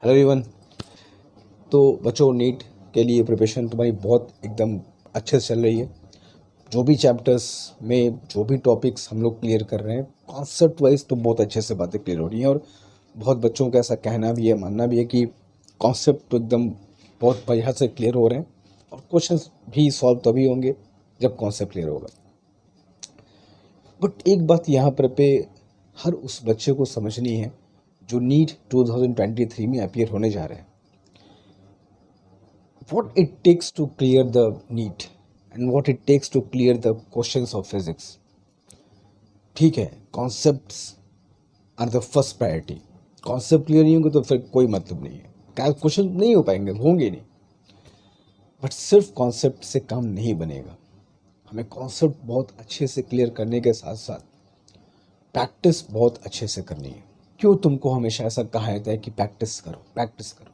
Hello everyone. तो बच्चों, NEET के लिए प्रिपरेशन तुम्हारी बहुत एकदम अच्छे से चल रही है। जो भी चैप्टर्स में जो भी टॉपिक्स हम लोग क्लियर कर रहे हैं, कॉन्सेप्ट वाइज तो बहुत अच्छे से बातें क्लियर हो रही हैं। और बहुत बच्चों का ऐसा कहना भी है, मानना भी है कि कॉन्सेप्ट तो एकदम बहुत बढ़िया से क्लियर हो रहे हैं और क्वेश्चंस भी सॉल्व तभी होंगे जब कॉन्सेप्ट क्लियर होगा। बट एक बात यहाँ पर पे हर उस बच्चे को समझनी है जो नीट 2023 में अपीयर होने जा रहे हैं। What it takes to clear the NEET and what it takes to clear the questions of physics. ठीक है, concepts are the first priority. Concept clear नहीं होंगे तो फिर कोई मतलब नहीं है, क्या क्वेश्चन नहीं हो पाएंगे, होंगे नहीं। बट सिर्फ कॉन्सेप्ट से काम नहीं बनेगा, हमें कॉन्सेप्ट बहुत अच्छे से क्लियर करने के साथ साथ प्रैक्टिस बहुत अच्छे से करनी है। क्यों तुमको हमेशा ऐसा कहा जाता है कि प्रैक्टिस करो प्रैक्टिस करो?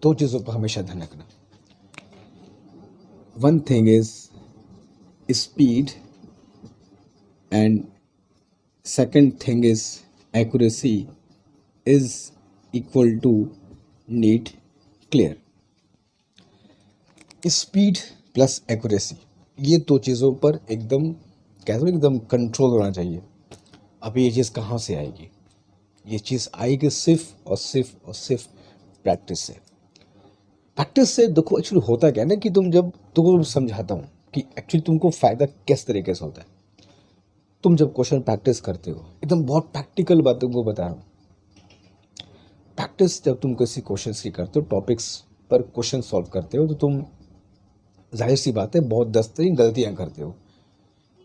दो चीज़ों पर हमेशा ध्यान रखना। One thing is speed and second thing is accuracy is equal to need clear. Speed plus accuracy, ये दो चीज़ों पर एकदम कहते हैं एकदम कंट्रोल होना चाहिए। अब ये चीज़ कहाँ से आएगी? ये चीज़ आएगी सिर्फ और सिर्फ और सिर्फ प्रैक्टिस से। प्रैक्टिस से देखो एक्चुअली होता क्या है ना कि तुम जब तुमको समझाता हूँ कि एक्चुअली तुमको फ़ायदा किस तरीके से होता है। तुम जब क्वेश्चन प्रैक्टिस करते हो, एकदम बहुत प्रैक्टिकल बात तुमको बता रहा हूँ। प्रैक्टिस जब तुम किसी क्वेश्चन की करते हो, टॉपिक्स पर क्वेश्चन सॉल्व करते हो, तो तुम जाहिर सी बात है बहुत 10 गलतियाँ करते हो,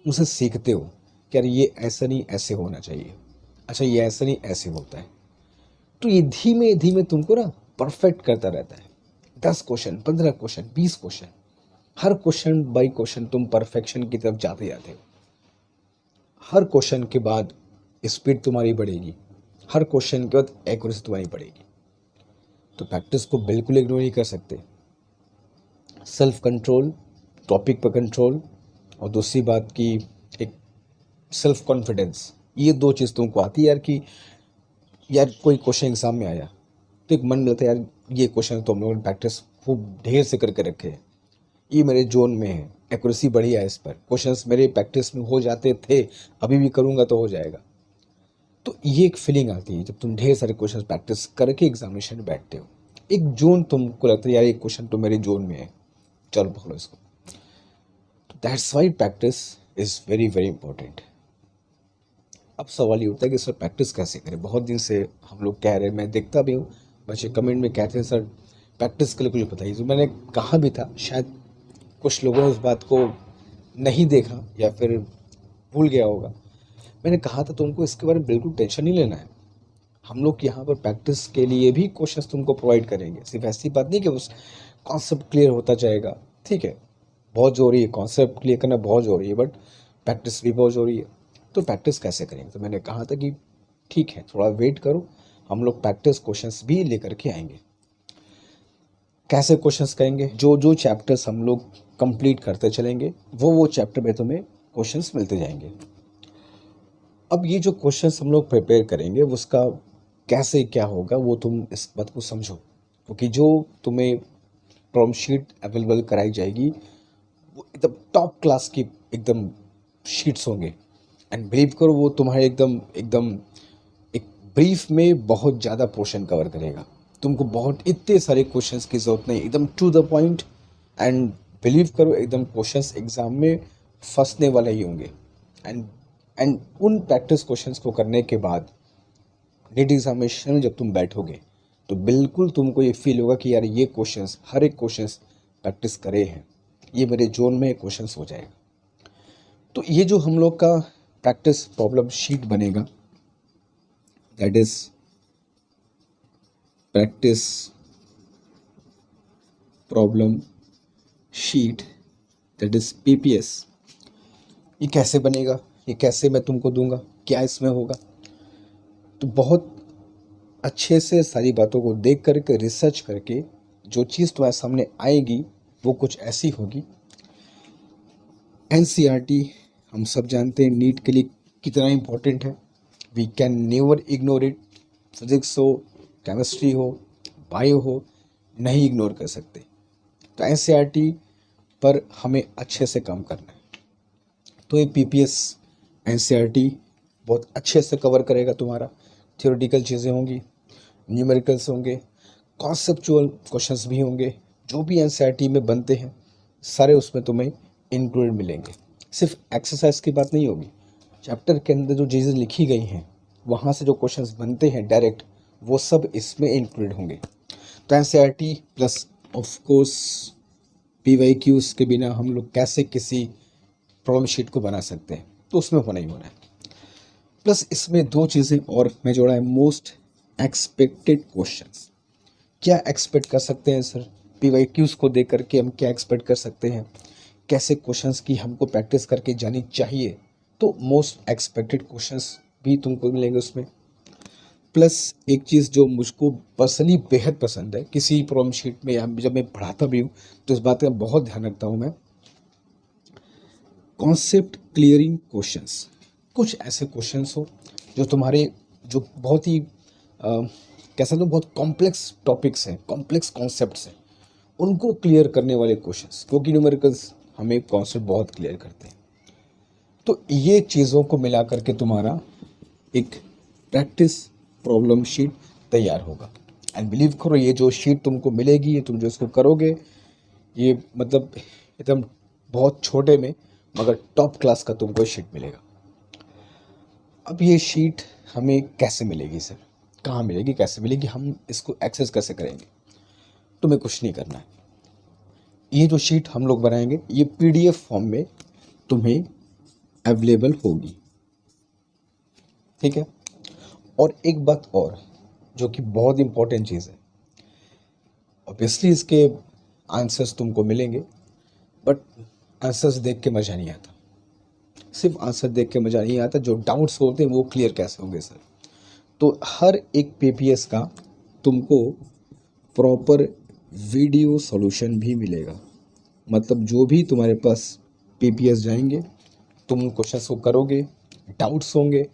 उसे सीखते हो कि यार ये ऐसा नहीं ऐसे होना चाहिए, अच्छा ये ऐसा नहीं ऐसे होता है। तो ये धीमे धीमे तुमको ना परफेक्ट करता रहता है। 10 question, 15 question, 20 question, her question by question तुम परफेक्शन की तरफ जाते जाते हो। हर क्वेश्चन के बाद स्पीड तुम्हारी बढ़ेगी, हर क्वेश्चन के बाद एक्यूरेसी तुम्हारी बढ़ेगी। तो प्रैक्टिस को बिल्कुल इग्नोर नहीं कर सकते। सेल्फ कंट्रोल, टॉपिक पर कंट्रोल, और दूसरी बात की एक सेल्फ कॉन्फिडेंस, ये दो चीज़ तुमको आती है यार कि यार कोई क्वेश्चन एग्जाम में आया तो एक मन में लगता है यार ये क्वेश्चन तो हम लोगों ने प्रैक्टिस खूब ढेर से करके रखे हैं, ये मेरे जोन में है, एक्यूरेसी बढ़िया है, इस पर क्वेश्चंस मेरे प्रैक्टिस में हो जाते थे, अभी भी करूँगा तो हो जाएगा। तो ये एक फीलिंग आती है जब तुम ढेर सारे क्वेश्चंस प्रैक्टिस करके एग्जामिनेशन में बैठते हो। एक जोन तुमको लगता है यार ये क्वेश्चन तो मेरे जोन में है, चलो पकड़ो इसको। तो that's why practice is very very important. अब सवाल ये होता है कि सर प्रैक्टिस कैसे करें? बहुत दिन से हम लोग कह रहे हैं, मैं देखता भी हूँ बच्चे कमेंट में कहते हैं सर प्रैक्टिस के लिए बताइए। तो मैंने कहा भी था, शायद कुछ लोगों ने उस बात को नहीं देखा या फिर भूल गया होगा। मैंने कहा था तुमको इसके बारे में बिल्कुल टेंशन नहीं लेना है। हम लोग यहाँ पर प्रैक्टिस के लिए भी क्वेश्चंस तुमको प्रोवाइड करेंगे। सिर्फ ऐसी बात नहीं कि उस कॉन्सेप्ट क्लियर होता जाएगा, ठीक है, बहुत ज़रूरी है, कॉन्सेप्ट क्लियर करना बहुत ज़रूरी है, बट प्रैक्टिस भी बहुत ज़रूरी है। तो प्रैक्टिस कैसे करेंगे? तो मैंने कहा था कि ठीक है, थोड़ा वेट करो, हम लोग प्रैक्टिस क्वेश्चंस भी लेकर के आएंगे। कैसे क्वेश्चंस करेंगे? जो जो चैप्टर्स हम लोग कंप्लीट करते चलेंगे वो चैप्टर में तुम्हें क्वेश्चंस मिलते जाएंगे। अब ये जो क्वेश्चंस हम लोग प्रिपेयर करेंगे उसका कैसे क्या होगा वो तुम इस बात को समझो, क्योंकि जो तुम्हें प्रॉब्लम शीट अवेलेबल कराई जाएगी वो एकदम टॉप क्लास की एकदम शीट्स होंगे। एंड बिलीव करो वो तुम्हारे एकदम एकदम एक ब्रीफ में बहुत ज़्यादा पोर्शन कवर करेगा। तुमको बहुत इतने सारे क्वेश्चंस की ज़रूरत नहीं, एकदम to the point. And believe करो एकदम क्वेश्चंस एग्ज़ाम में फंसने वाले ही होंगे। एंड उन प्रैक्टिस क्वेश्चंस को करने के बाद नीट एग्जामिनेशन में जब तुम बैठोगे तो बिल्कुल तुमको ये फील होगा कि यार ये क्वेश्चंस, हर एक क्वेश्चंस प्रैक्टिस करे हैं, ये मेरे जोन में क्वेश्चंस हो जाएगा। तो ये जो हम लोग का प्रैक्टिस प्रॉब्लम शीट बनेगा, that is practice problem sheet, that is PPS. ये कैसे बनेगा, ये कैसे मैं तुमको दूंगा, क्या इसमें होगा? तो बहुत अच्छे से सारी बातों को देख करके रिसर्च करके जो चीज़ तुम्हारे सामने आएगी वो कुछ ऐसी होगी। एनसीईआरटी हम सब जानते हैं नीट के लिए कितना इम्पोर्टेंट है, we can never ignore it. Physics हो, केमिस्ट्री हो, बायो हो, नहीं इग्नोर कर सकते। तो एनसीईआरटी पर हमें अच्छे से काम करना है। तो ये पीपीएस एनसीईआरटी बहुत अच्छे से कवर करेगा। तुम्हारा थियोरेटिकल चीज़ें होंगी, न्यूमेरिकल्स होंगे, कॉन्सेप्चुअल क्वेश्चंस भी होंगे, जो भी एनसीईआरटी में बनते हैं सारे उसमें तुम्हें इंक्लूडेड मिलेंगे। सिर्फ एक्सरसाइज की बात नहीं होगी, चैप्टर के अंदर जो चीज़ें लिखी गई हैं वहाँ से जो क्वेश्चंस बनते हैं डायरेक्ट, वो सब इसमें इंक्लूडेड होंगे। तो NCERT plus of course PYQs के बिना हम लोग कैसे किसी प्रॉब्लम शीट को बना सकते हैं, तो उसमें होना ही होना है। प्लस इसमें दो चीज़ें और मैं जोड़ा है, मोस्ट एक्सपेक्टेड क्वेश्चंस। क्या एक्सपेक्ट कर सकते हैं सर पीवाईक्यूज को देख करके, हम क्या एक्सपेक्ट कर सकते हैं, कैसे क्वेश्चंस की हमको प्रैक्टिस करके जानी चाहिए। तो मोस्ट एक्सपेक्टेड क्वेश्चंस भी तुमको मिलेंगे उसमें। प्लस एक चीज़ जो मुझको पर्सनली बेहद पसंद है किसी प्रॉब्लम शीट में या जब मैं पढ़ाता भी हूँ तो इस बात का बहुत ध्यान रखता हूँ मैं, कॉन्सेप्ट क्लियरिंग क्वेश्चंस। कुछ ऐसे क्वेश्चंस हो जो तुम्हारे जो बहुत ही कैसा तो बहुत कॉम्प्लेक्स टॉपिक्स हैं, कॉम्प्लेक्स कॉन्सेप्ट्स हैं, उनको क्लियर करने वाले क्वेश्चंस, क्योंकि न्यूमेरिकल्स हमें कॉन्सेप्ट बहुत क्लियर करते हैं। तो ये चीज़ों को मिला करके तुम्हारा एक प्रैक्टिस प्रॉब्लम शीट तैयार होगा। एंड बिलीव करो, ये जो शीट तुमको मिलेगी, ये तुम जो इसको करोगे, ये मतलब एकदम बहुत छोटे में मगर टॉप क्लास का तुमको शीट मिलेगा। अब ये शीट हमें कैसे मिलेगी सर, कहाँ मिलेगी, कैसे मिलेगी, हम इसको एक्सेस कैसे करेंगे? तुम्हें कुछ नहीं करना है। ये जो शीट हम लोग बनाएंगे ये पीडीएफ फॉर्म में तुम्हें अवेलेबल होगी, ठीक है। और एक बात और जो कि बहुत इंपॉर्टेंट चीज़ है, ऑब्वियसली इसके आंसर्स तुमको मिलेंगे, बट आंसर्स देख के मज़ा नहीं आता। सिर्फ आंसर देख के मज़ा नहीं आता, जो डाउट्स होते हैं वो क्लियर कैसे होंगे सर? तो हर एक पीपीएस का तुमको प्रॉपर वीडियो सॉल्यूशन भी मिलेगा। मतलब जो भी तुम्हारे पास पीपीएस जाएंगे, तुम उन क्वेश्चंस को करोगे, डाउट्स होंगे,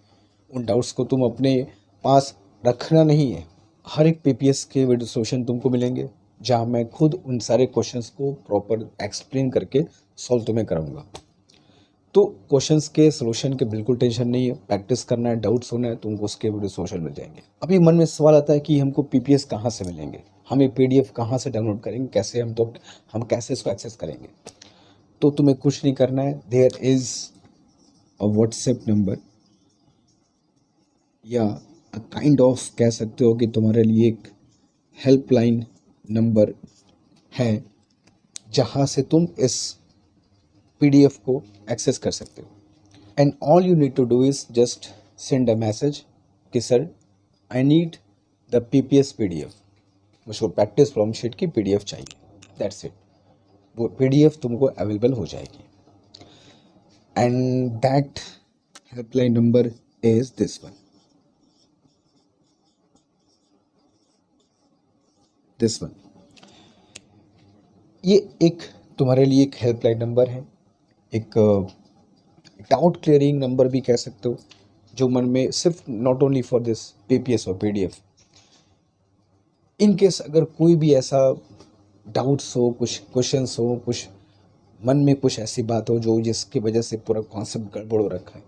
उन डाउट्स को तुम अपने पास रखना नहीं है। हर एक पीपीएस के वीडियो सॉल्यूशन तुमको मिलेंगे, जहाँ मैं खुद उन सारे क्वेश्चंस को प्रॉपर एक्सप्लेन करके सॉल्व तुम्हें कराऊंगा। तो क्वेश्चंस के सॉल्यूशन के बिल्कुल टेंशन नहीं है, प्रैक्टिस करना है, डाउट्स होना है, तुमको उसके वीडियो सॉल्यूशन मिल जाएंगे। अभी मन में सवाल आता है कि हमको पीपीएस कहाँ से मिलेंगे, हम ये पीडीएफ कहाँ से डाउनलोड करेंगे, कैसे हम कैसे इसको एक्सेस करेंगे? तो तुम्हें कुछ नहीं करना है, there is a WhatsApp number या काइंड ऑफ कह सकते हो कि तुम्हारे लिए एक हेल्पलाइन नंबर है, जहाँ से तुम इस पीडीएफ को एक्सेस कर सकते हो। And all you need to do is just send a message कि sir I need the PPS PDF, मुझको प्रैक्टिस प्रॉब्लम शीट की पीडीएफ चाहिए, दैट्स इट। वो पीडीएफ तुमको अवेलेबल हो जाएगी। And that helpline number is this one, this one. ये एक तुम्हारे लिए एक हेल्पलाइन नंबर है, एक डाउट क्लियरिंग नंबर भी कह सकते हो, जो मन में सिर्फ not only for this PPS और पीडीएफ, इन केस अगर कोई भी ऐसा डाउट्स हो, कुछ क्वेश्चंस हो, कुछ मन में कुछ ऐसी बात हो जो जिसकी वजह से पूरा कॉन्सेप्ट गड़बड़ हो रखा है,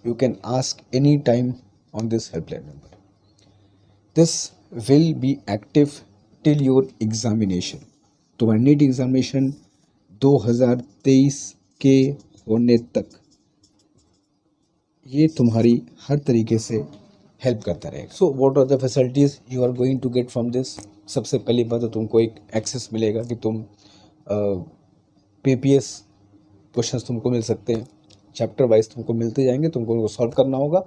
you can ask any time on this helpline number. This will be active till your examination. तुम्हारी नीट एग्जामिनेशन 2023 के होने तक ये तुम्हारी हर तरीके से हेल्प करता रहेगा। So what are the facilities you are going to get from this? सबसे पहली बात तो तुमको एक एक्सेस मिलेगा कि तुम पीपीएस क्वेश्चंस तुमको मिल सकते हैं, चैप्टर वाइज तुमको मिलते जाएंगे, तुमको उनको सॉल्व करना होगा,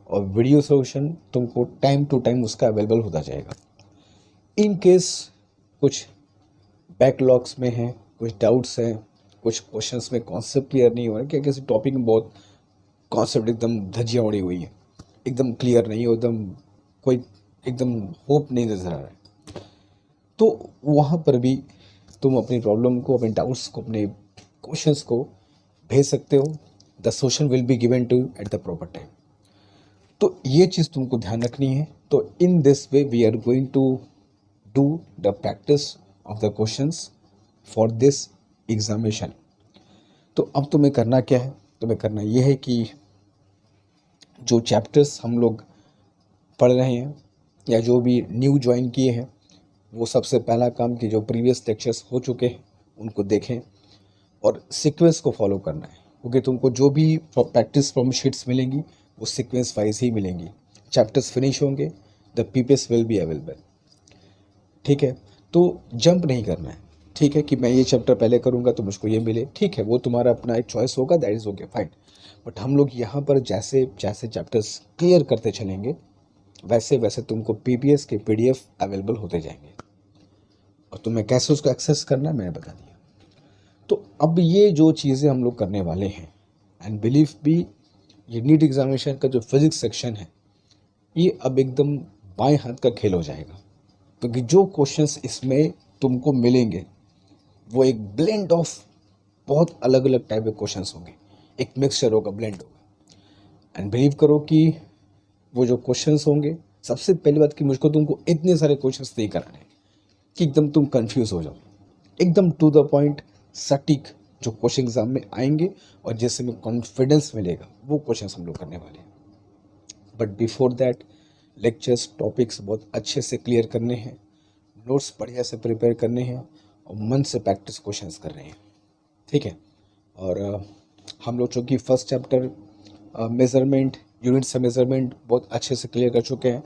और वीडियो सॉल्यूशन तुमको टाइम टू टाइम उसका अवेलेबल होता जाएगा। इन केस कुछ बैकलॉग्स में हैं, कुछ डाउट्स हैं, कुछ क्वेश्चंस में कॉन्सेप्ट क्लियर नहीं हो रहा है, क्या किसी टॉपिक में बहुत कॉन्सेप्ट एकदम धज्जियाँ उड़ी हुई है, एकदम क्लियर नहीं हो, एकदम कोई एकदम होप नहीं नजर आ रहा है, तो वहाँ पर भी तुम अपनी प्रॉब्लम को, अपने डाउट्स को, अपने क्वेश्चंस को भेज सकते हो। The solution will be given to at the proper time. तो ये चीज़ तुमको ध्यान रखनी है। तो in this way we are going to do the practice of the questions for this examination. तो अब तुम्हें करना क्या है, तुम्हें करना ये है कि जो चैप्टर्स हम लोग पढ़ रहे हैं या जो भी न्यू ज्वाइन किए हैं, वो सबसे पहला काम कि जो प्रीवियस लेक्चर्स हो चुके हैं उनको देखें और सीक्वेंस को फॉलो करना है, क्योंकि तुमको जो भी प्रैक्टिस फ्रॉम शीट्स मिलेंगी वो सीक्वेंस वाइज ही मिलेंगी। चैप्टर्स फिनिश होंगे, the PPS will be available. ठीक है, तो जंप नहीं करना है। ठीक है कि मैं ये चैप्टर पहले करूँगा तो मुझको ये मिले, ठीक है, वो तुम्हारा अपना एक चॉइस होगा, that is okay fine. But हम लोग यहाँ पर जैसे जैसे चैप्टर्स क्लियर करते चलेंगे वैसे वैसे तुमको पीपीएस के पीडीएफ अवेलेबल होते जाएंगे, और तुम्हें कैसे उसको एक्सेस करना है मैंने बता दिया। तो अब ये जो चीज़ें हम लोग करने वाले हैं, एंड बिलीव भी ये नीट एग्जामिनेशन का जो फिजिक्स सेक्शन है ये अब एकदम बाएं हाथ का खेल हो जाएगा, क्योंकि जो क्वेश्चंस इसमें तुमको मिलेंगे वो एक ब्लेंड ऑफ बहुत अलग अलग टाइप के क्वेश्चंस होंगे, एक मिक्सचर होगा, ब्लेंड होगा। एंड बिलीव करो कि वो जो क्वेश्चंस होंगे, सबसे पहली बात कि मुझको तुमको इतने सारे क्वेश्चंस नहीं कराने हैं कि एकदम तुम कंफ्यूज हो जाओ। एकदम टू द पॉइंट सटीक जो क्वेश्चन एग्जाम में आएंगे और जिससे में कॉन्फिडेंस मिलेगा वो क्वेश्चंस हम लोग करने वाले हैं। But before that lectures topics बहुत अच्छे से क्लियर करने हैं, नोट्स बढ़िया से प्रिपेयर करने हैं और मन से प्रैक्टिस क्वेश्चंस कर रहे हैं। ठीक है, और हम लोग चूँकि फर्स्ट चैप्टर मेज़रमेंट, यूनिट से मेज़रमेंट बहुत अच्छे से क्लियर कर चुके हैं,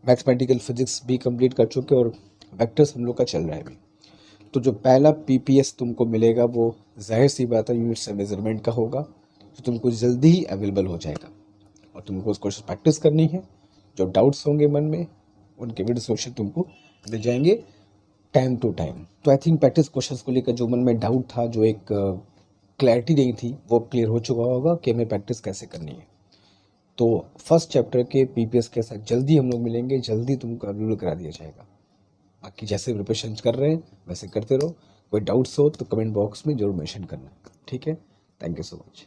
मैथमेटिकल फिजिक्स भी कंप्लीट कर चुके हैं और वेक्टर्स हम लोग का चल रहा है अभी। तो जो पहला पीपीएस तुमको मिलेगा वो जाहिर सी बात है यूनिट से मेज़रमेंट का होगा, तो तुमको जल्दी ही अवेलेबल हो जाएगा और तुमको उसको प्रैक्टिस करनी है। जो डाउट्स होंगे मन में उनके वीडियो सोल्यूशन तुमको मिल जाएंगे टाइम टू टाइम। तो आई थिंक प्रैक्टिस क्वेश्चंस को लेकर जो मन में डाउट था, जो एक क्लैरिटी नहीं थी, वो क्लियर हो चुका होगा कि हमें प्रैक्टिस कैसे करनी है। तो फर्स्ट चैप्टर के पीपीएस के साथ जल्दी हम लोग मिलेंगे, जल्दी तुमको अवेलेबल करा दिया जाएगा। बाकी जैसे प्रिपरेशन कर रहे हैं वैसे करते रहो। कोई डाउट्स हो तो कमेंट बॉक्स में जरूर मेंशन करना। ठीक है, थैंक यू सो मच।